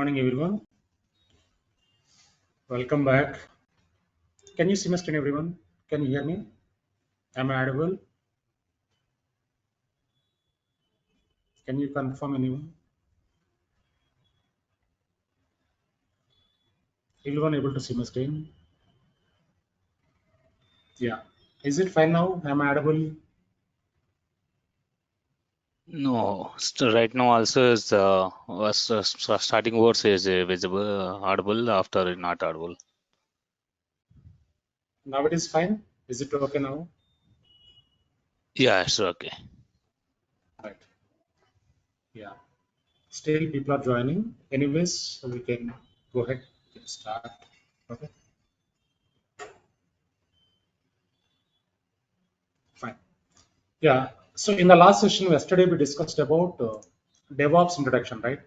morning, everyone. Welcome back. Can you see my screen, everyone? Can you hear me? Am I audible? Can you confirm anyone? Everyone able to see my screen? Yeah. Is it fine now? Am I audible? No, right now also is starting words is visible, audible after not audible. Now it is fine. Is it okay now? Yeah, it's okay. Right. Yeah. Still people are joining. Anyways, so we can go ahead and start. Okay. Fine. Yeah. So in the last session yesterday we discussed about DevOps introduction, right?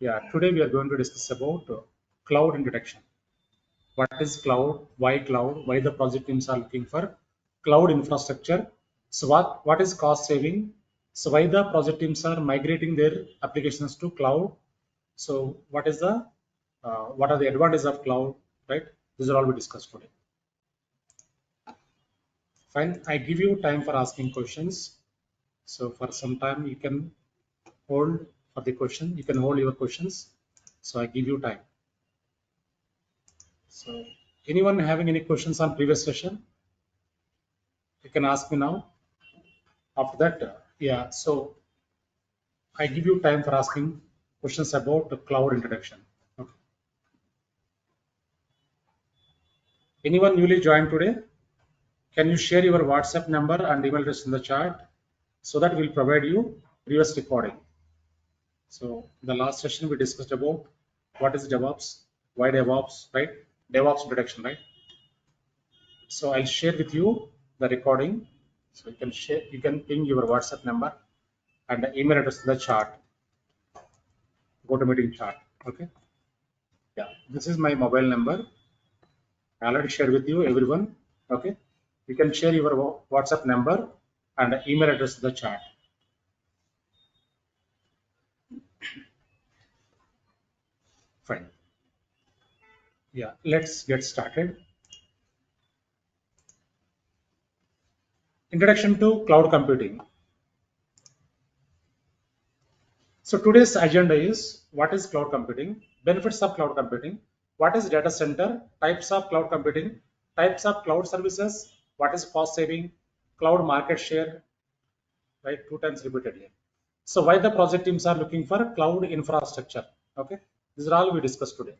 Yeah. Today we are going to discuss about cloud introduction. What is cloud, why the project teams are looking for cloud infrastructure, so what is cost saving, so why the project teams are migrating their applications to cloud, so what are the advantages of cloud, right? These are all we discussed today. Fine, I give you time for asking questions, so for some time you can hold for the question, you can hold your questions, so I give you time. So anyone having any questions on previous session, you can ask me now. After that, yeah, so I give you time for asking questions about the cloud introduction. Okay. Anyone newly joined today? Can you share your WhatsApp number and email address in the chat so that we'll provide you previous recording. So the last session we discussed about what is DevOps, why DevOps, right? DevOps introduction, right? So I'll share with you the recording. So you can share, you can ping your WhatsApp number and the email address in the chat. Go to meeting chat. Okay. Yeah, this is my mobile number. I already shared with you, everyone. Okay, you can share your WhatsApp number and email address in the chat. Fine. Yeah, let's get started. Introduction to cloud computing. So today's agenda is what is cloud computing, benefits of cloud computing, what is data center, types of cloud computing, types of cloud services, what is cost saving, cloud market share, right? Two times repeatedly. So why the project teams are looking for cloud infrastructure? Okay, these are all we discussed today.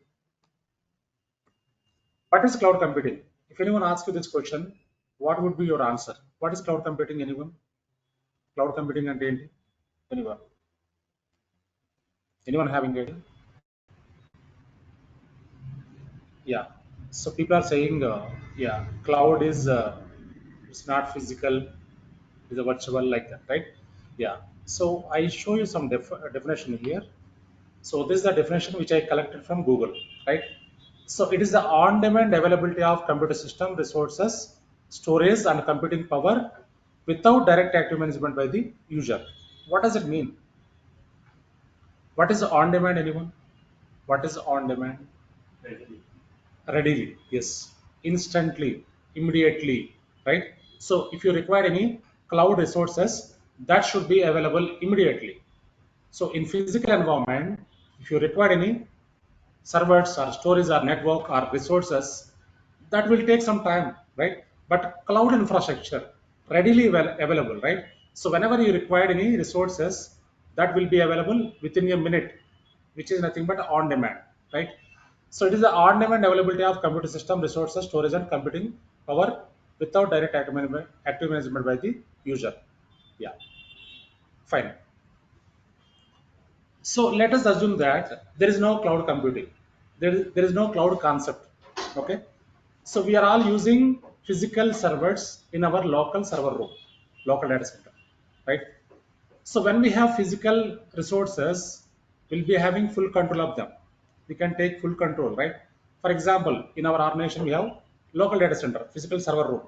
What is cloud computing? If anyone asks you this question, what would be your answer? What is cloud computing? Anyone? Cloud computing and ఏంటి? Anyone? Anyone having idea? Yeah. So people are saying, yeah, cloud is it's not physical, it's a virtual like that, right? Yeah. So I show you some definition here. So this is the definition which I collected from Google, right? So it is the on-demand availability of computer system resources, storage and computing power without direct active management by the user. What does it mean? What is on-demand, anyone? What is on-demand? Readily, yes. Instantly, immediately, right? So if you require any cloud resources, that should be available immediately. So in physical environment, if you require any servers or storage or network or resources, that will take some time, right? But cloud infrastructure readily available, right? So whenever you require any resources, that will be available within a minute, which is nothing but on demand, right? So it is the on demand availability of computer system resources, storage and computing power without direct active management by the user. Yeah, fine. So let us assume that there is no cloud computing. There is no cloud concept. Okay. So we are all using physical servers in our local server room, local data center, right? So when we have physical resources, we'll be having full control of them. We can take full control, right? For example, in our organization, we have local data center, physical server room.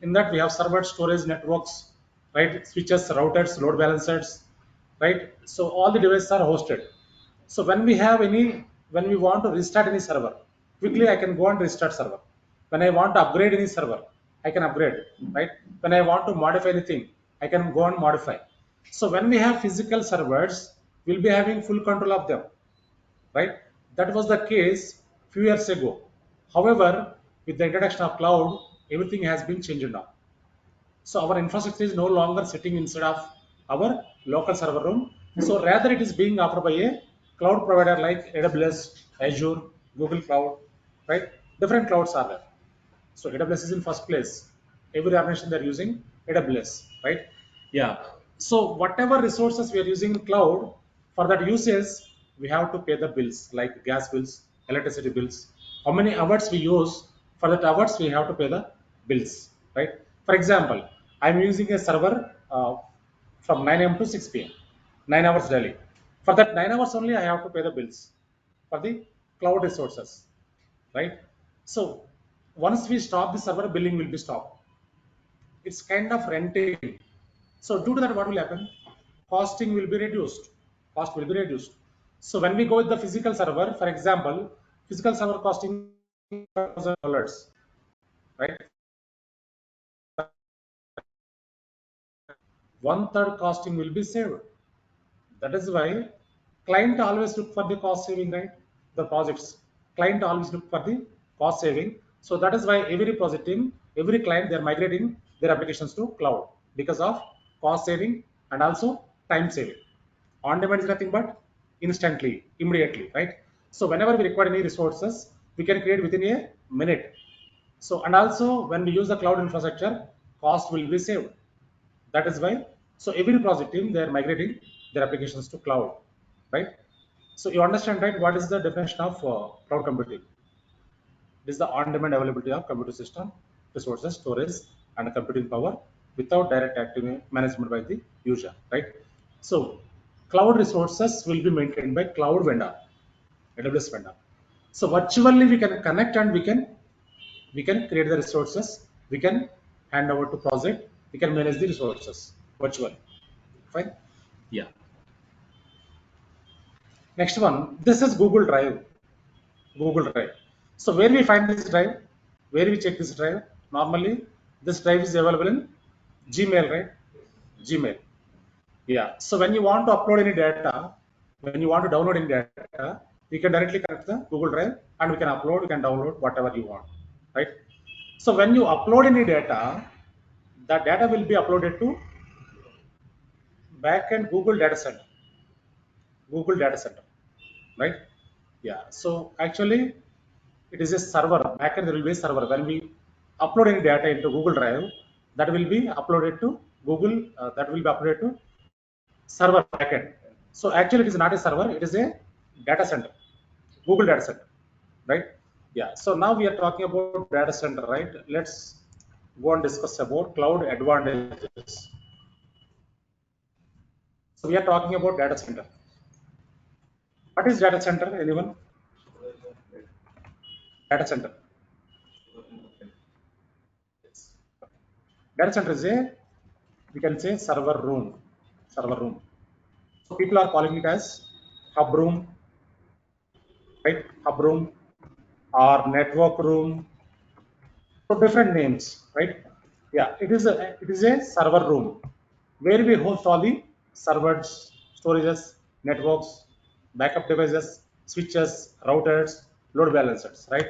In that, we have server storage networks, right? Switches, routers, load balancers, right? So all the devices are hosted. So when we want to restart any server, quickly I can go and restart server. When I want to upgrade any server, I can upgrade, right? When I want to modify anything, I can go and modify. So when we have physical servers, we'll be having full control of them, right? That was the case few years ago. However, with the introduction of cloud, everything has been changed now. So our infrastructure is no longer sitting inside of our local server room. So rather it is being offered by a cloud provider like AWS, Azure, Google Cloud, right? Different clouds are there. So AWS is in first place. Every organization they're using AWS, right? Yeah. So whatever resources we are using in cloud, for that usage, we have to pay the bills like gas bills, electricity bills. How many hours we use, for that hours we have to pay the bills, right? For example, I'm using a server from 9 a.m. to 6 p.m. 9 hours daily. For that 9 hours only, I have to pay the bills for the cloud resources, right? So once we stop the server, billing will be stopped. It's kind of renting. So due to that, what will happen? Costing will be reduced. Cost will be reduced. So when we go with the physical server, for example, physical server costing $1,000, right? One third costing will be saved. That is why client always look for the cost saving, right? The projects. Client always look for the cost saving. So that is why every project team, every client, they're migrating their applications to cloud because of cost saving and also time saving. On demand is nothing but instantly, immediately, right? So whenever we require any resources, we can create within a minute. So and also when we use the cloud infrastructure, cost will be saved. That is why, so every project team, they are migrating their applications to cloud, right? So you understand, right? What is the definition of cloud computing? It is the on-demand availability of computer system, resources, storage, and computing power without direct active management by the user, right? So cloud resources will be maintained by cloud vendor, AWS vendor. So virtually we can connect and we can create the resources, we can hand over to project, we can manage the resources virtually. Fine. Yeah. Next one. This is Google Drive. Google Drive. So where we find this drive? Where we check this drive? Normally, this drive is available in Gmail, right? Gmail. Yeah. So when you want to upload any data, when you want to download any data, you can directly connect the Google Drive and we can upload, you can download whatever you want, right? So when you upload any data, that data will be uploaded to backend Google data center. Google data center, right? Yeah. So actually, it is a server. Backend there will be a server. When we upload any data into Google Drive, that will be uploaded to Google. That will be uploaded to server backend. So actually, it is not a server. It is a data center. Google data center, right? Yeah. So now we are talking about data center, right? Let's go and discuss about cloud advantages. So we are talking about data center. What is data center? Anyone? Data center. Data center is a, we can say, server room. Server room. So people are calling it as hub room, right? Hub room or network room. So different names, right? Yeah, it is a server room where we host all the servers, storages, networks, backup devices, switches, routers, load balancers, right?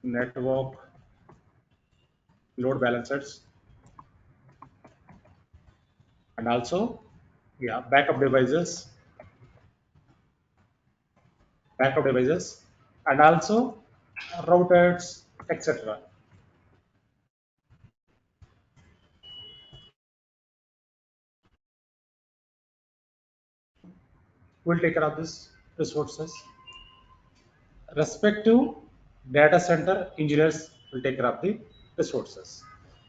Network, load balancers, and also, yeah, backup devices, and also routers, etc. Will take care of this resources. Respective data center engineers will take care of the resources.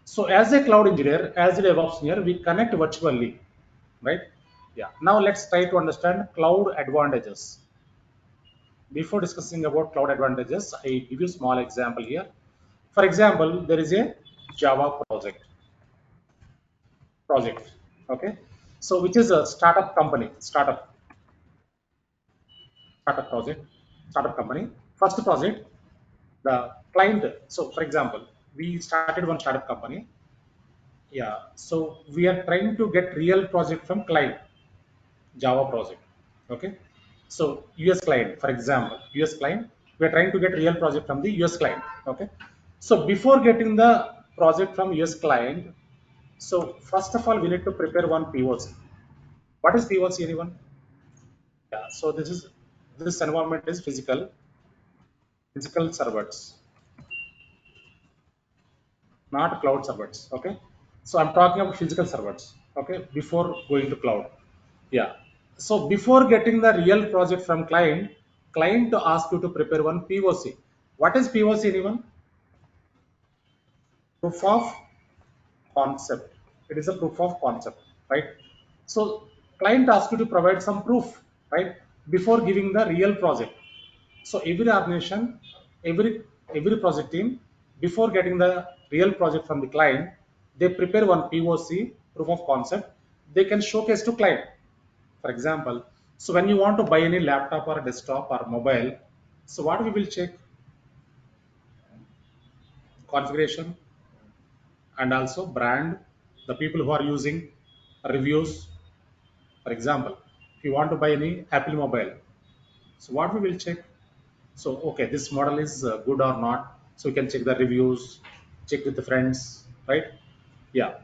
So as a cloud engineer, as a DevOps engineer, we connect virtually, right? Yeah. Now let's try to understand cloud advantages. Before discussing about cloud advantages, I give you a small example here. For example, there is a Java project. Okay, so which is a startup company, startup project, startup company. First project, the client. So for example, we started one startup company. Yeah, so we are trying to get real project from client, Java project. Okay, so US client, for example, US client, we are trying to get real project from the US client. Okay, so before getting the project from US client, so first of all, we need to prepare one POC. What is POC, anyone? Yeah, so this environment is physical servers, not cloud servers. Okay, so I'm talking about physical servers. Okay, before going to cloud. Yeah. So before getting the real project from client to ask you to prepare one POC. What is POC, anyone? Proof of concept. It is a proof of concept, right? So client asks you to provide some proof, right? Before giving the real project. So every organization, every every project team, before getting the real project from the client, they prepare one POC, proof of concept. They can showcase to client. For example, so when you want to buy any laptop or desktop or mobile, so what we will check? Configuration and also brand, the people who are using, reviews. For example, if you want to buy any Apple mobile, so what we will check? So okay, this model is good or not. So you can check the reviews, check with the friends, right? Yeah.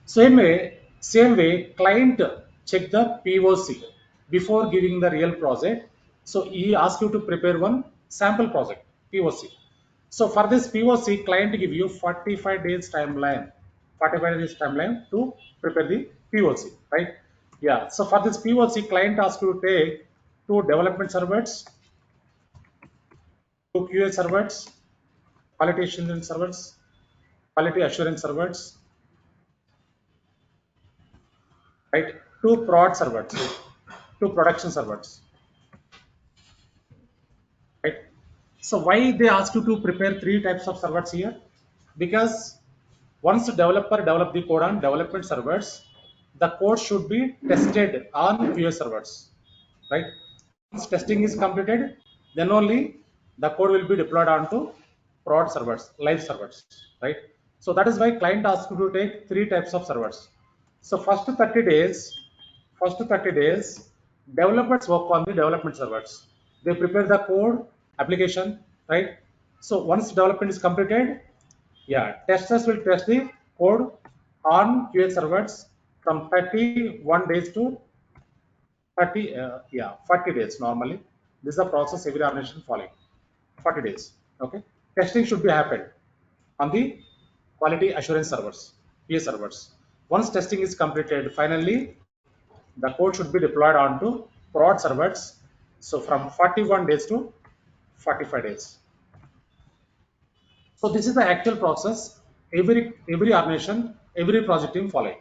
Same way, client check the POC before giving the real project. So he asks you to prepare one sample project, POC. So for this POC, client give you 45 days timeline, 45 days timeline to prepare the POC, right? Yeah. So for this POC, client asks you to take two development servers, two QA servers, quality assurance servers, quality assurance servers, right? Two prod servers, two production servers, right? So why they ask you to prepare three types of servers here? Because once the developer develop the code on development servers, the code should be tested on QA servers, right? Once testing is completed, then only the code will be deployed onto prod servers, live servers, right? So that is why client asks you to take three types of servers. So first 30 days, developers work on the development servers. They prepare the code, application, right? So once development is completed, yeah, testers will test the code on QA servers from 31 days to 40 days normally. This is the process every organization following. 40 days. Okay. Testing should be happened on the quality assurance servers, PA servers. Once testing is completed, finally the code should be deployed onto prod servers. So from 41 days to 45 days. So this is the actual process every organization, every project team following,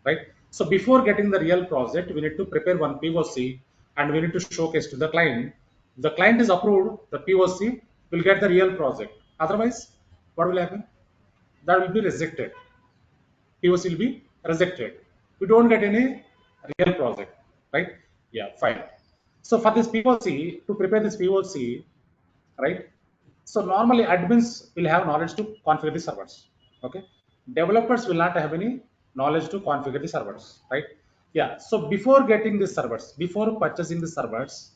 right? So before getting the real project, we need to prepare one POC and we need to showcase to the client. The client is approved, the POC will get the real project. Otherwise, what will happen? That will be rejected. POC will be rejected. We don't get any real project, right? Yeah, fine. So for this POC, to prepare this POC, right? So normally admins will have knowledge to configure the servers. Okay. Developers will not have any knowledge to configure the servers, right? Yeah. So before getting the servers, before purchasing the servers,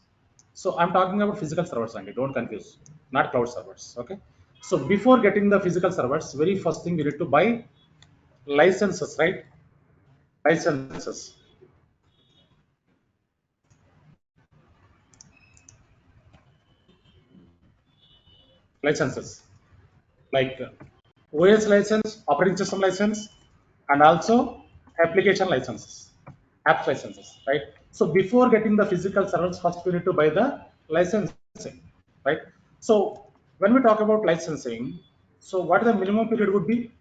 so I'm talking about physical servers only. Don't confuse, not cloud servers. Okay. So before getting the physical servers, very first thing we need to buy licenses, right? Licenses, licenses like OS license, operating system license, and also application licenses, apps licenses, right? So before getting the physical servers, first we need to buy the licensing, right? So when we talk about licensing, so what the minimum period would be?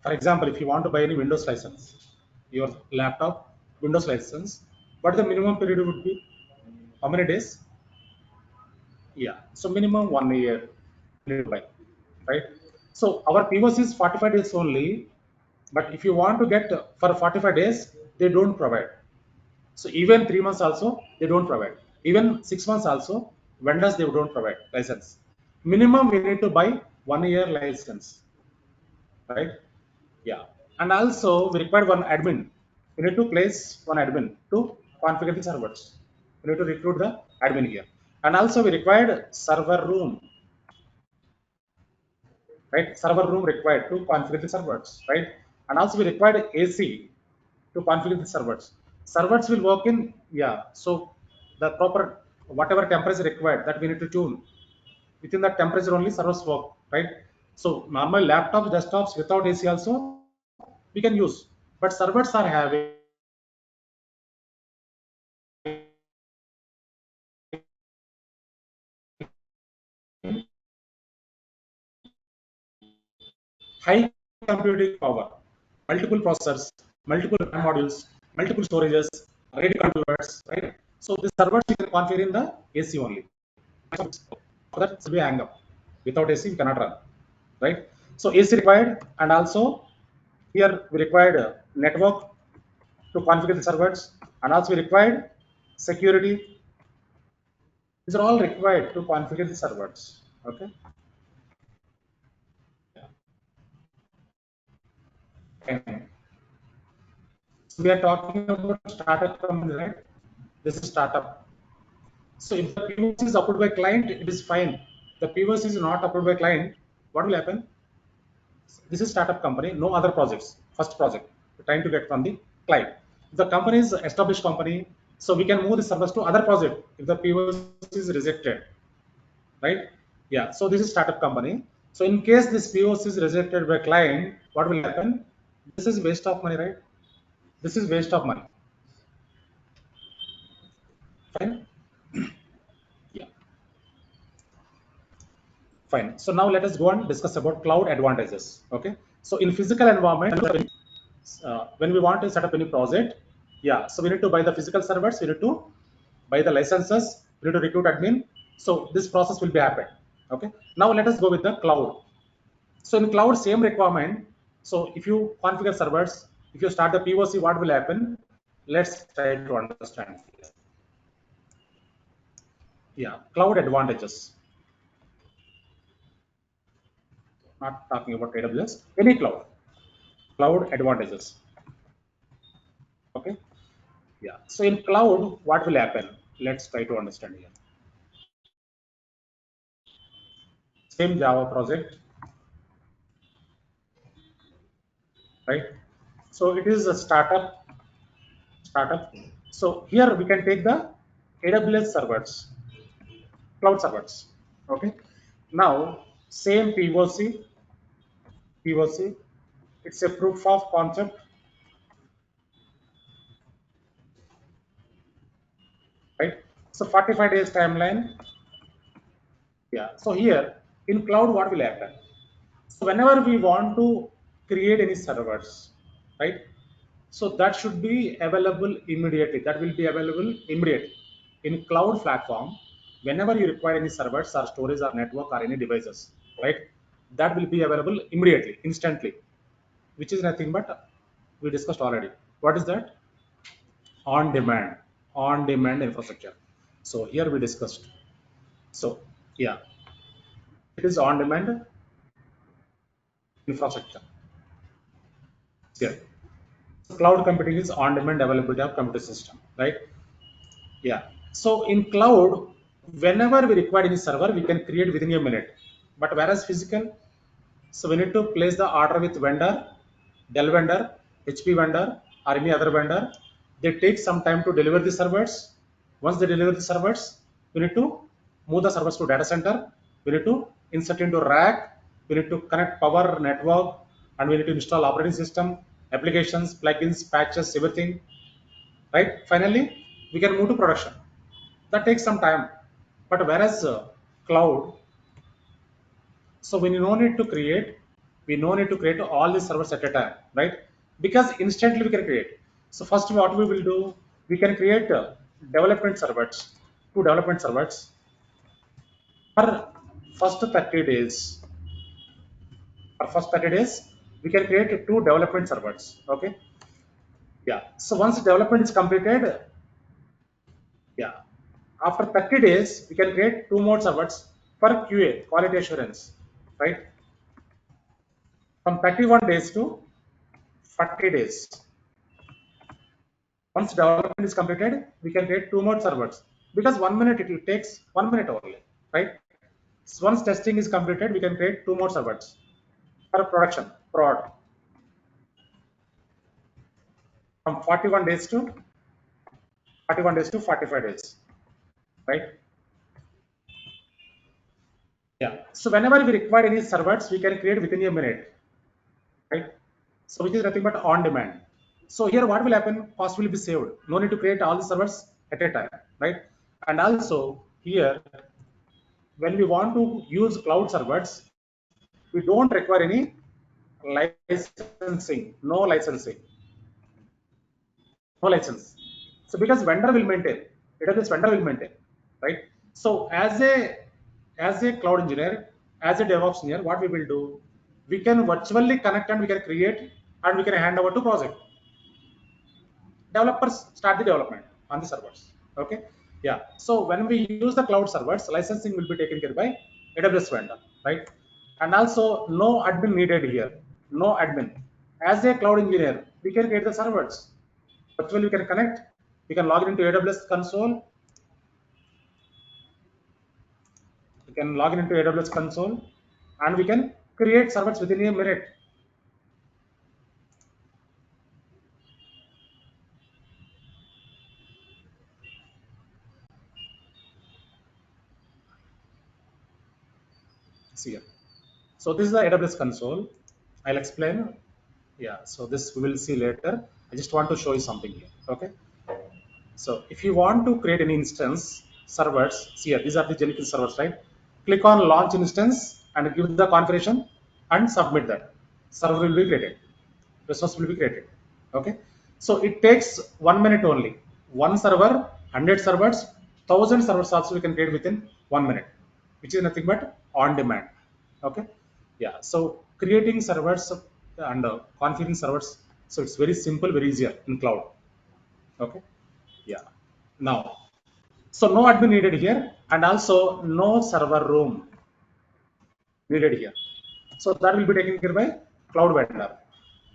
For example, if you want to buy any Windows license, your laptop Windows license, what the minimum period would be? How many days? Yeah, so minimum 1 year need to buy, right? So our POC is 45 days only, but if you want to get for 45 days, they don't provide. So even 3 months also they don't provide. Even 6 months also vendors they don't provide license. Minimum we need to buy 1 year license, right? Yeah. And also we require one admin. We need to place one admin to configure the servers. We need to recruit the admin here. And also we required server room, right? Server room required to configure the servers, right? And also we required AC to configure the servers. Servers will work in, yeah. So the proper whatever temperature required that we need to tune within that temperature only servers work, right? So normal laptops, desktops without AC also we can use, but servers are having high computing power, multiple processors, multiple RAM modules, multiple storages, radio controllers, right? So the servers you can configure in the AC only. For that will be hang up. Without AC, we cannot run, right? So AC required, and also here we required network to configure the servers, and also we required security. These are all required to configure the servers. Okay. And so we are talking about startup company, right? This is startup. So if the POC is approved by client, it is fine. The POC is not approved by client, what will happen? This is startup company, no other projects. First project, we're trying to get from the client. If the company is established company, so we can move the service to other project if the POC is rejected, right? Yeah. So this is startup company. So in case this POC is rejected by client, what will happen? This is waste of money, right? This is waste of money. Fine. Yeah. Fine. So now let us go and discuss about cloud advantages. Okay. So in physical environment, when we want to set up any project, yeah. So we need to buy the physical servers. We need to buy the licenses. We need to recruit admin. So this process will be happen. Okay. Now let us go with the cloud. So in cloud, same requirement. So if you configure servers, if you start the POC, what will happen? Let's try to understand. Yeah, cloud advantages. Not talking about AWS, any cloud. Cloud advantages. Okay. Yeah. So in cloud, what will happen? Let's try to understand here. Same Java project, right? So it is a startup. So here we can take the AWS servers, cloud servers. Okay. Now same POC. It's a proof of concept, right? So 45 days timeline. Yeah. So here in cloud, what will happen? So whenever we want to create any servers, right? So that should be available immediately. That will be available immediately. In cloud platform, whenever you require any servers or storage or network or any devices, right? That will be available immediately, instantly, which is nothing but we discussed already. What is that? On demand, on demand infrastructure. So here we discussed. So yeah, it is on demand infrastructure. Yeah. Cloud computing is on demand availability of computer system, right? Yeah. So in cloud, whenever we require any server, we can create within a minute. But whereas physical, so we need to place the order with vendor, Dell vendor, HP vendor, or any other vendor. They take some time to deliver the servers. Once they deliver the servers, we need to move the servers to data center. We need to insert into rack. We need to connect power network, and we need to install operating system, applications, plugins, patches, everything. Right? Finally, we can move to production. That takes some time. But whereas cloud, so we no need to create, we no need to create all the servers at a time, right? Because instantly we can create. So first, what we will do, we can create development servers, two development servers for first 30 days. For first 30 days, we can create two development servers. Okay. Yeah. So once development is completed, yeah, after 30 days, we can create two more servers for QA, quality assurance, right? From 31 days to 40 days. Once development is completed, we can create two more servers because 1 minute it takes 1 minute only, right? So once testing is completed, we can create two more servers for production, prod, from 41 days to 45 days, right? Yeah. So whenever we require any servers, we can create within a minute, right? So which is nothing but on demand. So here what will happen? Cost will be saved. No need to create all the servers at a time, right? And also here, when we want to use cloud servers, we don't require any licensing, no license. So because vendor will maintain, AWS vendor will maintain, right? So as a cloud engineer, as a DevOps engineer, what we will do, we can virtually connect and we can create and we can hand over to project. Developers start the development on the servers. Okay, yeah. So when we use the cloud servers, licensing will be taken care by AWS vendor, right? And also no admin needed here, no admin. As a cloud engineer, we can create the servers. Virtually, we can connect. We can log into AWS console. We can log into AWS console, and we can create servers within a minute. See here. So this is the AWS console. I'll explain. Yeah. So this we will see later. I just want to show you something here. Okay. So if you want to create an instance servers, see here, these are the Jenkins servers, right? Click on launch instance and give the configuration and submit that. Server will be created. Resource will be created. Okay. So it takes 1 minute only. One server, 100 servers, 1,000 servers also we can create within 1 minute, which is nothing but on demand. Okay. Yeah. So creating servers and configuring servers. So it's very simple, very easier in cloud. Okay. Yeah. Now, so no admin needed here, and also no server room needed here. So that will be taken care by cloud vendor.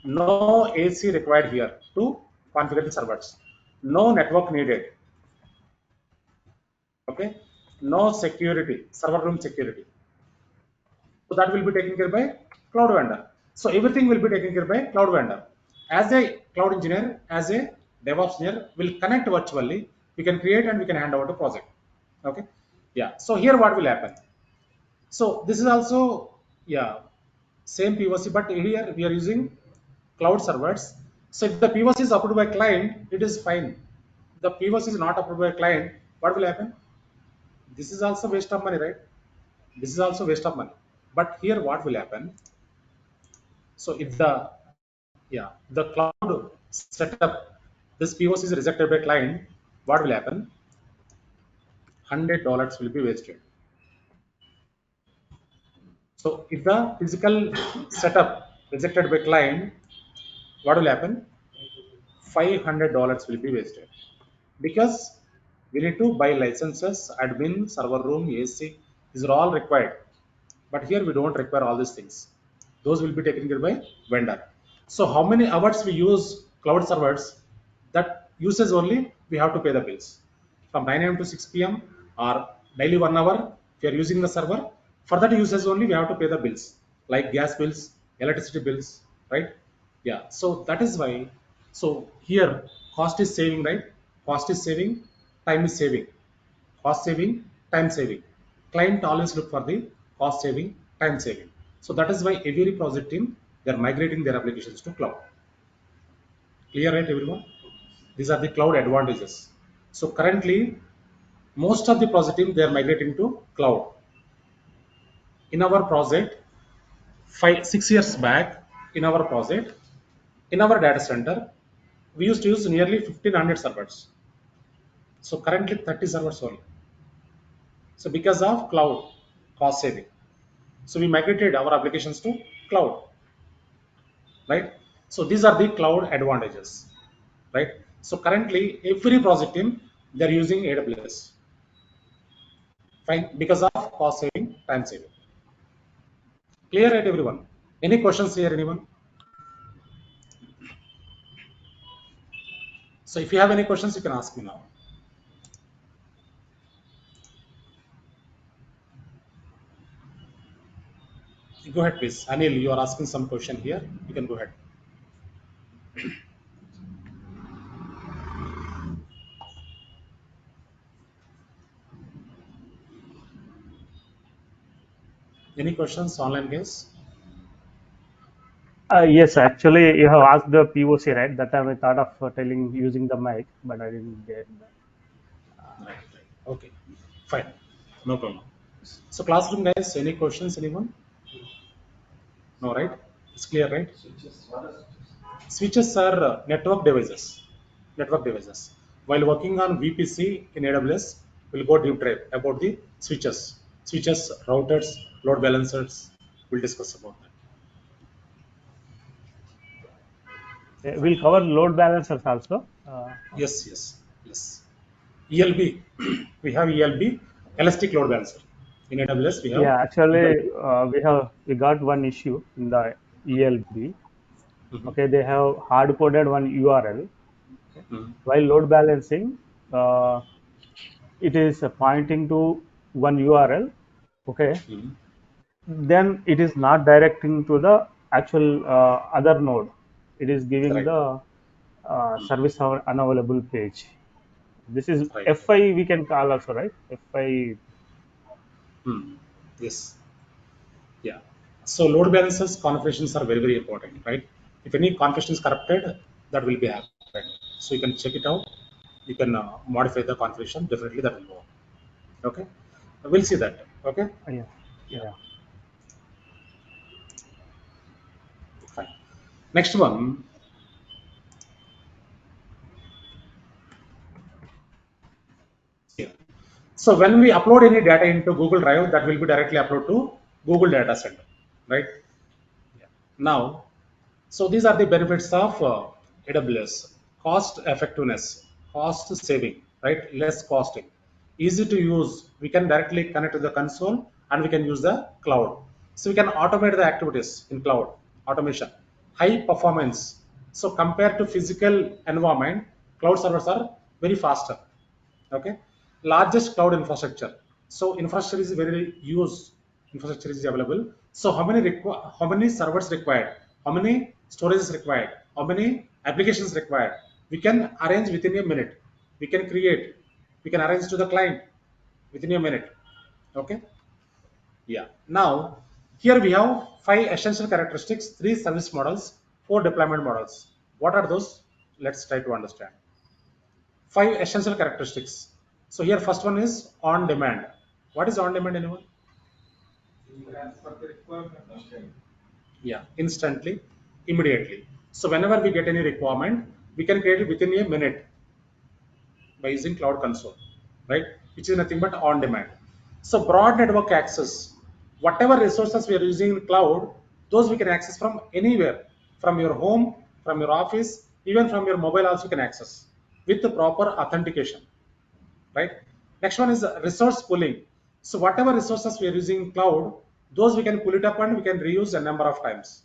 No AC required here to configure the servers. No network needed. Okay. No security, server room security. So that will be taken care by cloud vendor. So everything will be taken care by cloud vendor. As a cloud engineer, as a DevOps engineer, will connect virtually. We can create and we can hand over to project. Okay. Yeah. So here what will happen? So this is also, yeah, same POC, but here we are using cloud servers. So if the POC is approved by client, it is fine. The POC is not approved by client, what will happen? This is also waste of money, right? This is also waste of money. But here what will happen? So if the cloud setup, this POC is rejected by client, what will happen? $100 will be wasted. So if the physical setup rejected by client, what will happen? $500 will be wasted because we need to buy licenses, admin, server room, AC. These are all required. But here we don't require all these things. Those will be taken care by vendor. So how many hours we use cloud servers? That uses only we have to pay the bills from 9 a.m. to 6 p.m. or daily 1 hour. If you are using the server, for that uses only we have to pay the bills like gas bills, electricity bills, right? Yeah. So that is why. So here cost is saving, right? Cost is saving, time is saving. Cost saving, time saving. Client always look for the cost saving, time saving. So that is why every project team they are migrating their applications to cloud. Clear, right, everyone? These are the cloud advantages. So currently, most of the project team they are migrating to cloud. In our project, 6 years back, in our project, in our data center, we used to use nearly 1,500 servers. So currently 30 servers only. So because of cloud cost saving. So we migrated our applications to cloud, right? So these are the cloud advantages. right? So currently, every project team, they're using AWS, fine, because of cost saving, time saving. Clear, right, everyone? Any questions here, anyone? So if you have any questions, you can ask me now. Go ahead, please. Anil, you are asking some question here. You can go ahead. Any questions, online guys? Yes, actually, you have asked the POC, right? That time I thought of telling using the mic, but I didn't get that. Right, right. Okay, fine. No problem. So classroom guys, any questions, anyone? No, right? It's clear, right? Switches are network devices. Network devices. While working on VPC in AWS, we'll go deep dive about the switches. Switches, routers, load balancers. We'll discuss about that. Fine. We'll cover load balancers also. Yes, yes, yes. ELB, we have ELB, elastic load balancer. In AWS, we have Yeah, actually, ELB. we got one issue in the ELB. Mhm. Okay, they have hard coded one URL. Okay. Mhm. While load balancing, it is pointing to one URL. Okay, Mhm. then it is not directing to the actual other node. It is giving Right, the service unavailable page. This is right, right. FI we can call also, right? FI. Hmm. Yes. Yeah. So load balancers configurations are very, very important, right? If any configuration is corrupted, that will be happened. So you can check it out. You can modify the configuration. Definitely that will work. Okay. We'll see that. Okay. Yeah, Yeah. yeah. Fine. Next one. Here. So when we upload any data into Google Drive, that will be directly uploaded to Google Data Center, right? Yeah. Now, so these are the benefits of AWS: cost effectiveness, cost saving, right? Less costing, easy to use. We can directly connect to the console and we can use the cloud. So we can automate the activities in cloud automation. High performance. So compared to physical environment, cloud servers are very faster. Okay, largest cloud infrastructure. So infrastructure is very used, infrastructure is available. So how many servers required, how many storage is required, how many applications required, we can arrange within a minute. We can create, we can arrange to the client within a minute. Okay. Yeah. Now here we have 5 essential characteristics, 3 service models, 4 deployment models. What are those? Let's try to understand. 5 essential characteristics. So here first one is on demand. What is on demand, anyone? Yeah, instantly, immediately. So whenever we get any requirement, we can create it within a minute by using Cloud Console, right? Which is nothing but on demand. So broad network access. Whatever resources we are using in cloud, those we can access from anywhere, from your home, from your office, even from your mobile also you can access with the proper authentication, right? Next one is resource pooling. So whatever resources we are using in cloud, those we can pull it up and we can reuse a number of times,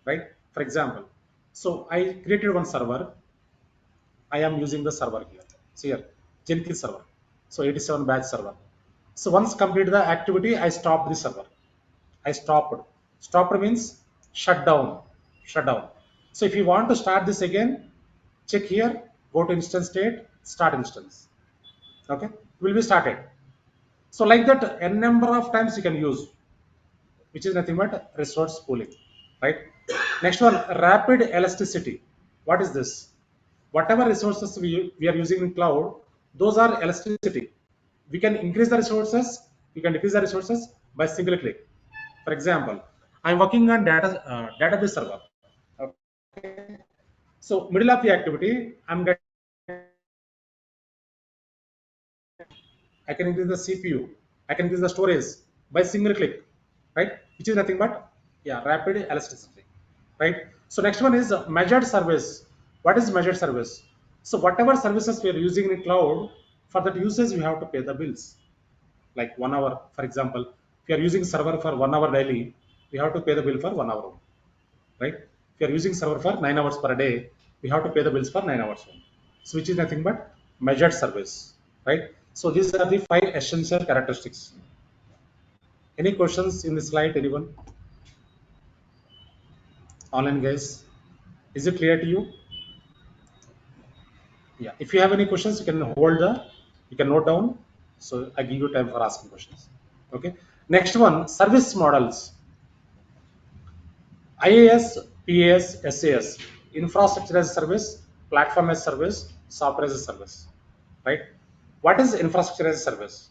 right? For example, so I created one server. I am using the server here. See here, Jenkins server. So 87 batch server. So once complete the activity, I stopped the server. I stopped. Stopped means shut down. Shut down. So if you want to start this again, check here, go to instance state, start instance. Okay, will be started. So like that, n number of times you can use, which is nothing but resource pooling, right? Next one, rapid elasticity. What is this? Whatever resources we are using in cloud, those are elasticity. We can increase the resources, we can decrease the resources by single click. For example, I'm working on database server. Okay. So middle of the activity, I can increase the CPU, I can increase the storage by single click, right? Which is nothing but, yeah, rapid elasticity, right? So next one is measured service. What is measured service? So whatever services we are using in cloud, for that usage we have to pay the bills. Like 1 hour, for example, if you are using server for 1 hour daily, we have to pay the bill for 1 hour, right? If you are using server for 9 hours per day, we have to pay the bills for 9 hours. So which is nothing but measured service, right? So these are the 5 essential characteristics. Any questions in this slide, anyone? Online guys, is it clear to you? Yeah. If you have any questions, you can note down. So I give you time for asking questions. Okay. Next one, service models. IaaS, PaaS, SaaS, infrastructure as a service, platform as a service, software as a service, right? What is infrastructure as a service?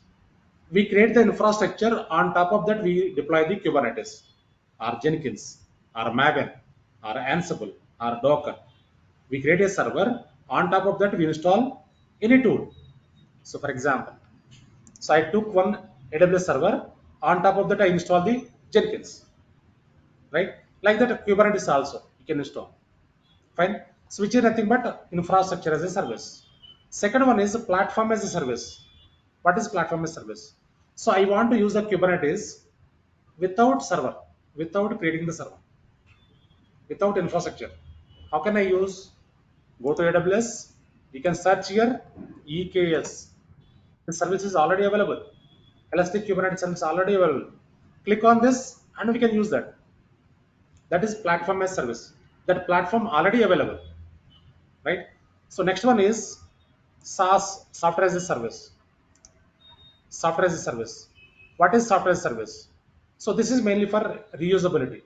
We create the infrastructure. On top of that, we deploy the Kubernetes, or Jenkins, or Maven, or Ansible, or Docker. We create a server. On top of that, we install any tool. So, for example, I took one AWS server. On top of that, I install the Jenkins, right? Like that, Kubernetes also you can install. Fine. Switch is nothing but infrastructure as a service. Second one is platform as a service. What is platform as a service? So I want to use the Kubernetes without server, without creating the server, without infrastructure. How can I use? Go to AWS. You can search here EKS. The service is already available. Elastic Kubernetes service is already available. Click on this and we can use that. That is platform as service. That platform already available, right? So next one is SaaS, software as a service. Software as a service. What is software as a service? So this is mainly for reusability,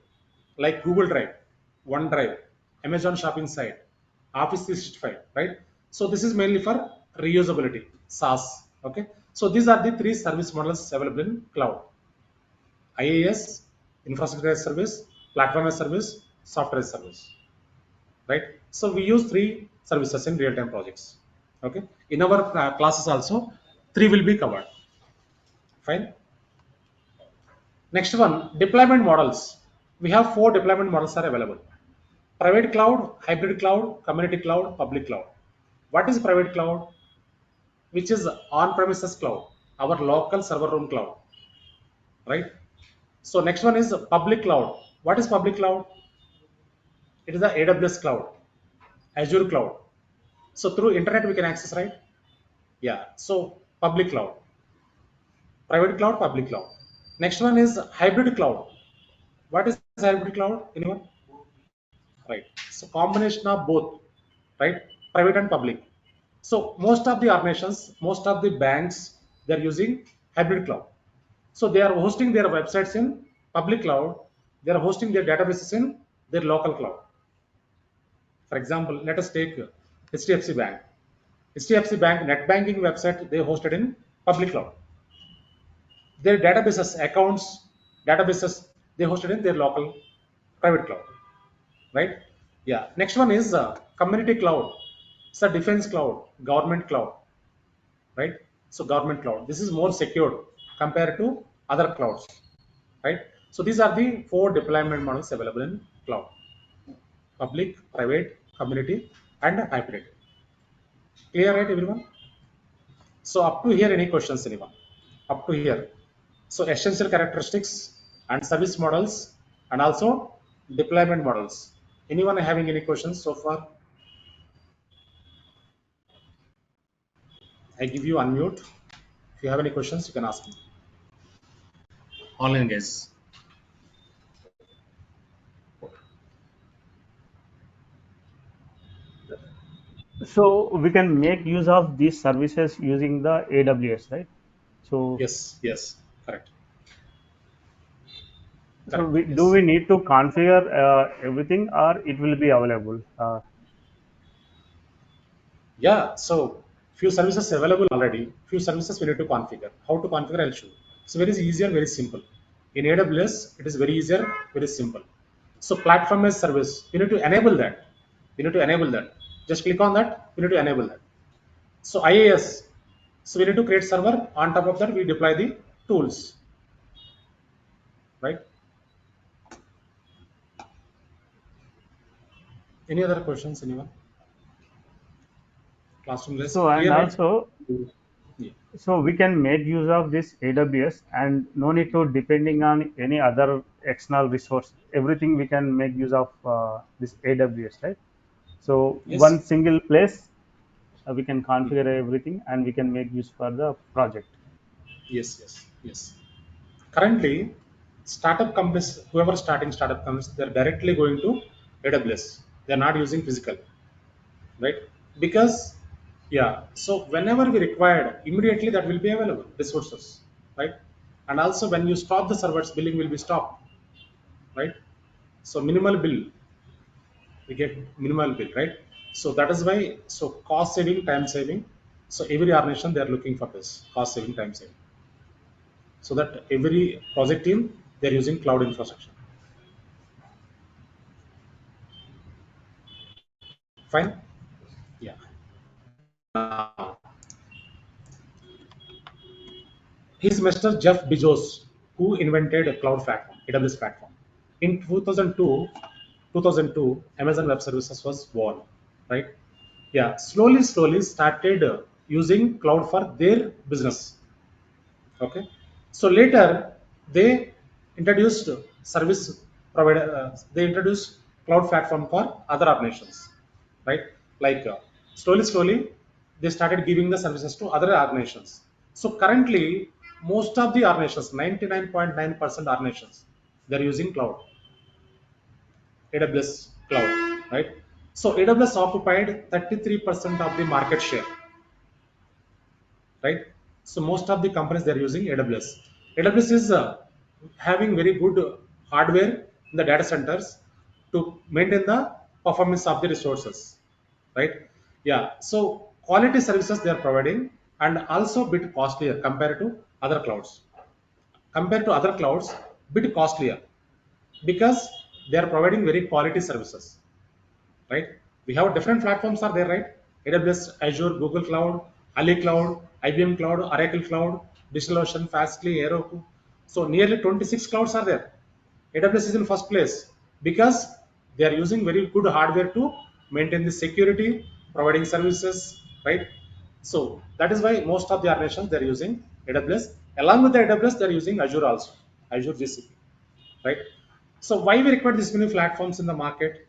like Google Drive, OneDrive, Amazon Shopping Site, Office 365, right? So this is mainly for reusability, SaaS. Okay. So these are the 3 service models available in cloud: IaaS, infrastructure as a service, platform as a service, software as a service, right? So we use 3 services in real-time projects. Okay. In our classes also, 3 will be covered. Fine. Next one, deployment models. We have 4 deployment models are available: private cloud, hybrid cloud, community cloud, public cloud. What is private cloud? Which is on-premises cloud, our local server room cloud, right? So next one is public cloud. What is public cloud? It is the AWS cloud, Azure cloud. So through internet we can access, right? Yeah. So public cloud, private cloud, public cloud. Next one is hybrid cloud. What is hybrid cloud? Anyone? Right. So combination of both, right? Private and public. So most of the organizations, most of the banks, they're using hybrid cloud. So they are hosting their websites in public cloud. They are hosting their databases in their local cloud. For example, let us take HDFC Bank. HDFC Bank net banking website they hosted in public cloud. Their databases, accounts, databases they hosted in their local private cloud, right? Yeah. Next one is community cloud. It's a defense cloud, government cloud, right? So government cloud. This is more secure compared to other clouds, right? So these are the 4 deployment models available in cloud: public, private, community, and hybrid. Clear, right, everyone? So up to here, any questions, anyone? Up to here. So essential characteristics and service models, and also deployment models. Anyone having any questions so far? I give you unmute. If you have any questions, you can ask me. Online guys. So we can make use of these services using the AWS, right? So, Yes, yes, correct, so correct, do yes. we need to configure everything, or it will be available? Yeah, so few services available already. Few services we need to configure. How to configure? I'll show you. It's very easier, very simple. In AWS, it is very easier, very simple. So platform as service, you need to enable that. You need to enable that. Just click on that. You need to enable that. So IaaS. So we need to create server. On top of that, we deploy the tools, right? Any other questions, anyone? classroom less So and clear, right? also, Yeah. so we can make use of this AWS and no need to depending on any other external resource. Everything we can make use of this AWS, right? So Yes. one single place we can configure everything and we can make use for the project. Yes. Yes. Yes. Currently, startup companies, whoever starting startup companies, they're directly going to AWS. They're not using physical, right? Because, yeah, so whenever we required, immediately that will be available, resources, right? And also when you stop the servers, billing will be stopped, right? So minimal bill, we get minimal bill, right? So that is why, so cost saving, time saving. So every organization, they're looking for this cost saving, time saving. So that every project team, they're using cloud infrastructure. Fine. Yeah. Now, he's Mr. Jeff Bezos, who invented a cloud platform, AWS platform. In 2002, Amazon Web Services was born, right? Yeah, slowly started using cloud for their business. Okay, so later they introduced service provider. They introduced cloud platform for other organizations, right? Like slowly they started giving the services to other organizations. So currently, most of the organizations, 99.9% organizations, they're using cloud, AWS cloud, right? So AWS occupied 33% of the market share, right? So most of the companies they're using AWS. AWS is having very good hardware in the data centers to maintain the performance of the resources, right? Yeah. So quality services they are providing and also bit costlier compared to other clouds. Compared to other clouds, bit costlier because they are providing very quality services, right? We have different platforms are there, right? AWS, Azure, Google Cloud, Ali Cloud, IBM Cloud, Oracle Cloud, DigitalOcean, Fastly, Heroku. So nearly 26 clouds are there. AWS is in first place because they are using very good hardware to maintain the security, providing services, right? So that is why most of the organizations they are using AWS. Along with the AWS, they are using Azure also, Azure GCP, right? So why we require this many platforms in the market?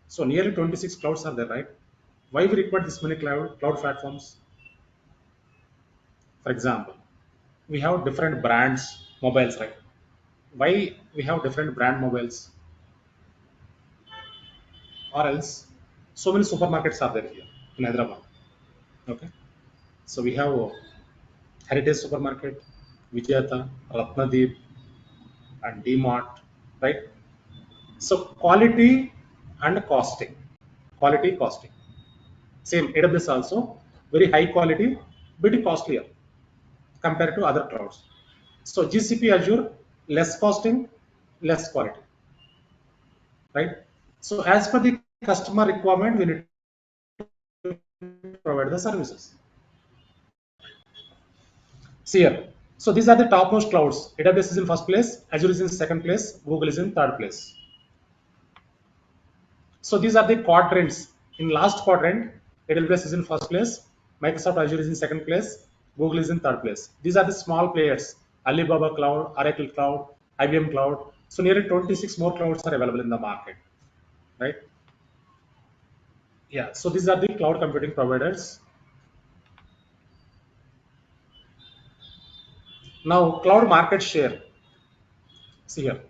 So nearly 26 clouds are there, right? Why we require this many cloud platforms? For example, we have different brands mobiles, right? Why we have different brand mobiles? Or else so many supermarkets are there here in Hyderabad. Okay. So we have Heritage Supermarket, Vijayata, Ratnadeep, and DMart, right? So quality and costing. Quality costing. Same AWS also very high quality, bit costlier compared to other clouds. So GCP Azure, less costing, less quality, right? So as per the customer requirement, we need to provide the services. See here. So these are the topmost clouds. AWS is in first place, Azure is in second place, Google is in third place. So these are the quadrants. In last quadrant, AWS is in first place, Microsoft Azure is in second place, Google is in third place. These are the small players. Alibaba Cloud, Oracle Cloud, IBM Cloud. So nearly 26 more clouds are available in the market, right? Yeah. So these are the cloud computing providers. Now cloud market share. See here.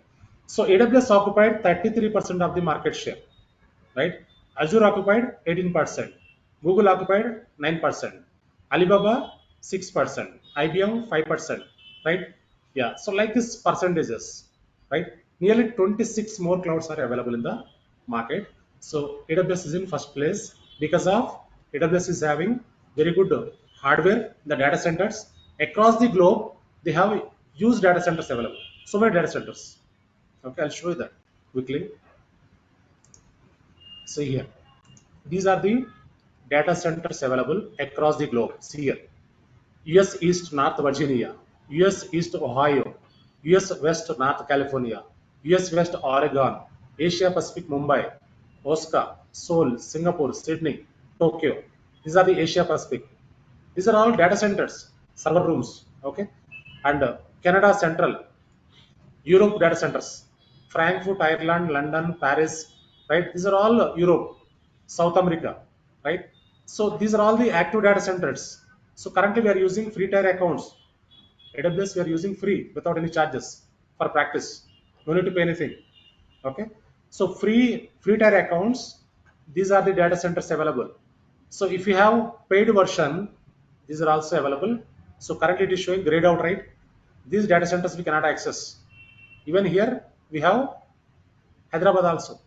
So AWS occupied 33% of the market share, right? Azure occupied 18%, Google occupied 9%, Alibaba 6%, IBM 5%, right? Yeah, so like this percentages, right? Nearly 26 more clouds are available in the market. So AWS is in first place because of AWS is having very good hardware, the data centers across the globe. They have huge data centers available. So many data centers. Okay, I'll show you that quickly. See here. These are the data centers available across the globe. See here. US East North Virginia, US East Ohio, US West North California, US West Oregon, Asia Pacific Mumbai, Osaka, Seoul, Singapore, Sydney, Tokyo. These are the Asia Pacific. These are all data centers, server rooms. Okay, and Canada Central, Europe data centers, Frankfurt, Ireland, London, Paris, right? These are all Europe, South America, right? So these are all the active data centers. So currently we are using free tier accounts. AWS we are using free without any charges for practice. No need to pay anything. Okay. So free tier accounts, these are the data centers available. So if you have paid version, these are also available. So currently it is showing grayed out, right? These data centers we cannot access. Even here we have Hyderabad also,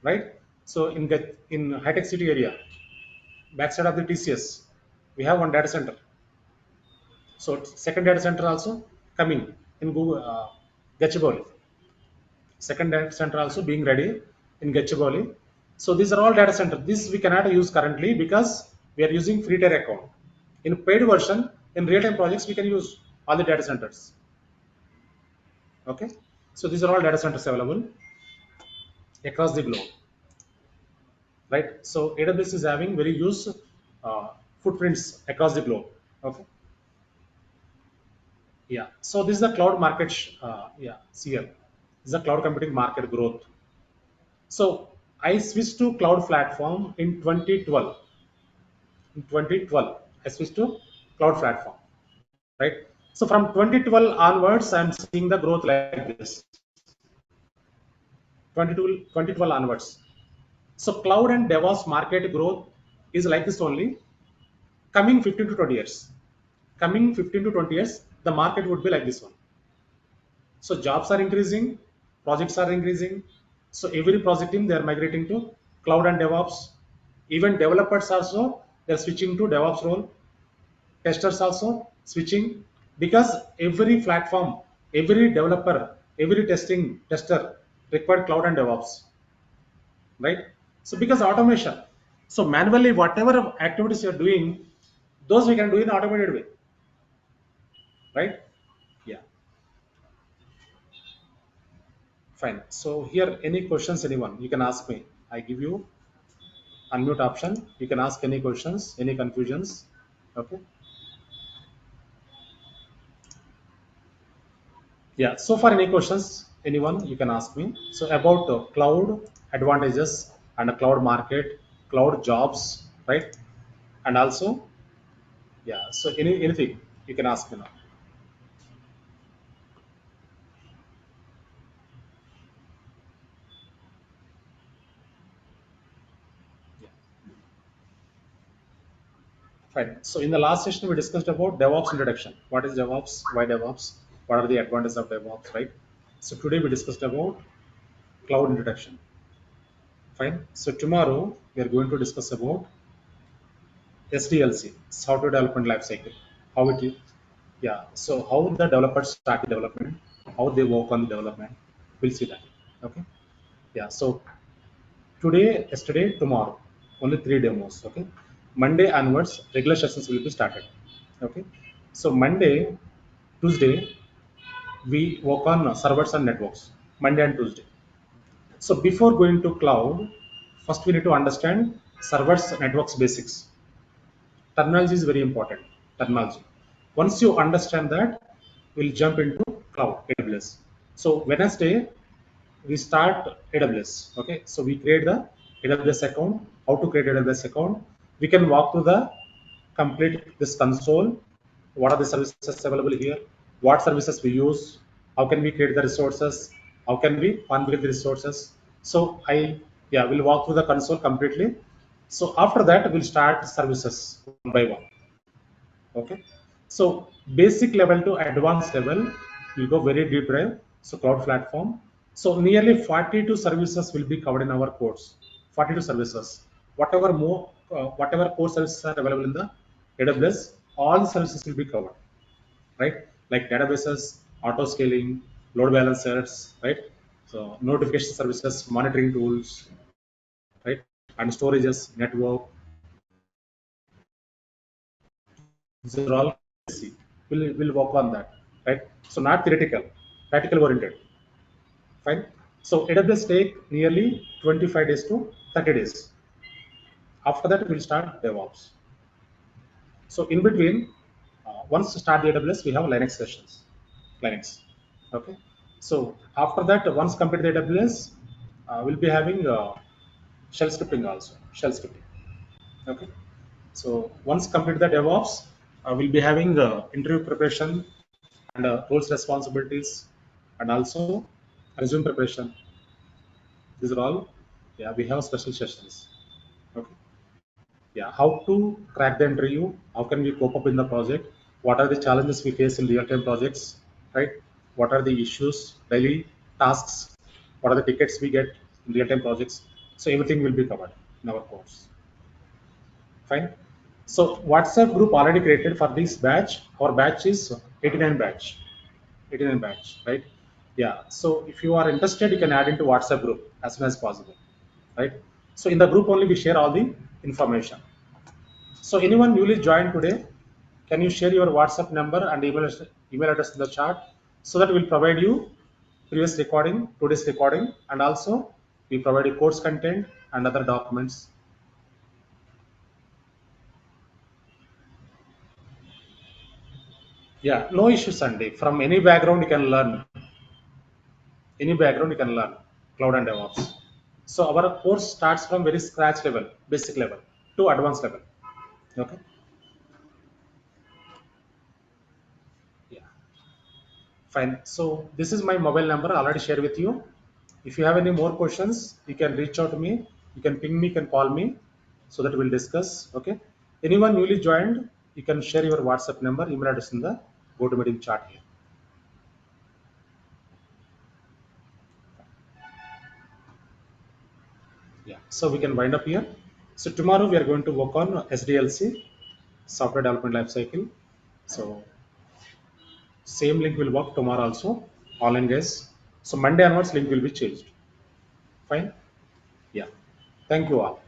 right? So in high tech city area, backside of the TCS, we have one data center. So second data center also coming in Google, Gachibowli. Second data center also being ready in Gachibowli. So these are all data center. This we cannot use currently because we are using free tier account. In paid version, in real-time projects, we can use all the data centers. Okay. So these are all data centers available across the globe, right? So AWS is having very huge uh, footprints across the globe. Okay. Yeah. So this is the cloud market. Yeah. See here. This is the cloud computing market growth. So I switched to cloud platform in 2012. In 2012, I switched to cloud platform, right? So from 2012 onwards, I'm seeing the growth like this. 2012 onwards. So cloud and DevOps market growth is like this only. Coming 15 to 20 years. Coming 15 to 20 years, the market would be like this one. So jobs are increasing, projects are increasing. So every project team they are migrating to cloud and DevOps. Even developers also they are switching to DevOps role. Testers also switching because every platform, every developer, every testing tester required cloud and DevOps, right? So because automation, so manually whatever activities you are doing, those we can do in automated way, right? Yeah, fine. So here, any questions, anyone, you can ask me. I give you unmute option. You can ask any questions, any confusions. Okay. Yeah. So far, any questions, anyone, you can ask me. So about cloud advantages and a cloud market, cloud jobs, right? And also, yeah. So anything you can ask me now. Yeah. Fine. So in the last session, we discussed about DevOps introduction. What is DevOps? Why DevOps? What are the advantages of DevOps, right? So today we discussed about cloud introduction. Fine. So tomorrow we are going to discuss about SDLC, software development lifecycle. How it is, yeah. So how the developers start the development, how they work on the development. We'll see that. Okay. Yeah. So today, yesterday, tomorrow, only 3 demos. Okay. Monday onwards, regular sessions will be started. Okay. So Monday, Tuesday, we work on servers and networks. Monday and Tuesday. So before going to cloud, first we need to understand servers networks basics. Terminology is very important. Terminology. Once you understand that, we'll jump into cloud AWS. So Wednesday we start AWS. Okay, so we create the AWS account. How to create AWS account? We can walk through the complete this console. What are the services available here? What services we use? How can we create the resources? How can we configure the resources? So yeah, we'll walk through the console completely. So after that, we'll start services one by one. Okay. So basic level to advanced level, we'll go very deep dive. So cloud platform. So nearly 42 services will be covered in our course. 42 services. Whatever core services are available in the AWS, all the services will be covered, right? Like databases, auto scaling, load balancers, right? So notification services, monitoring tools, right? And storages, network, these are all we'll work on that, right? So not theoretical, practical oriented. Fine. So AWS take nearly 25 days to 30 days. After that, we'll start DevOps. So in between, once to start the AWS, we have Linux sessions. Linux. Okay. So after that, once complete the AWS, we'll be having shell scripting also. Shell scripting. Okay. So once complete the DevOps, we'll be having interview preparation and roles responsibilities, and also resume preparation. These are all. Yeah, we have special sessions. Okay. Yeah, how to crack the interview, how can we cope up in the project, what are the challenges we face in real-time projects, right? What are the issues, daily tasks, what are the tickets we get in real-time projects. So everything will be covered in our course. Fine. So WhatsApp group already created for this batch. Our batch is 89 batch. 89 batch, right? Yeah, so if you are interested, you can add into WhatsApp group as soon as possible, right? So in the group only we share all the information. So anyone newly joined today, can you share your WhatsApp number and email address in the chat, so that we'll provide you previous recording, today's recording, and also we provide you course content and other documents. Yeah, no issue Sunday. From any background you can learn. Any background you can learn cloud and DevOps. So our course starts from very scratch level, basic level to advanced level. Okay. Yeah. Fine. So this is my mobile number. I already shared with you. If you have any more questions, you can reach out to me. You can ping me, you can call me, so that we'll discuss. Okay. Anyone newly joined, you can share your WhatsApp number, email address in the GoToMeeting chat here. Yeah. So we can wind up here. So tomorrow we are going to work on SDLC, software development lifecycle. So same link will work tomorrow also. Online guys. So Monday onwards link will be changed. Fine. Yeah. Thank you all.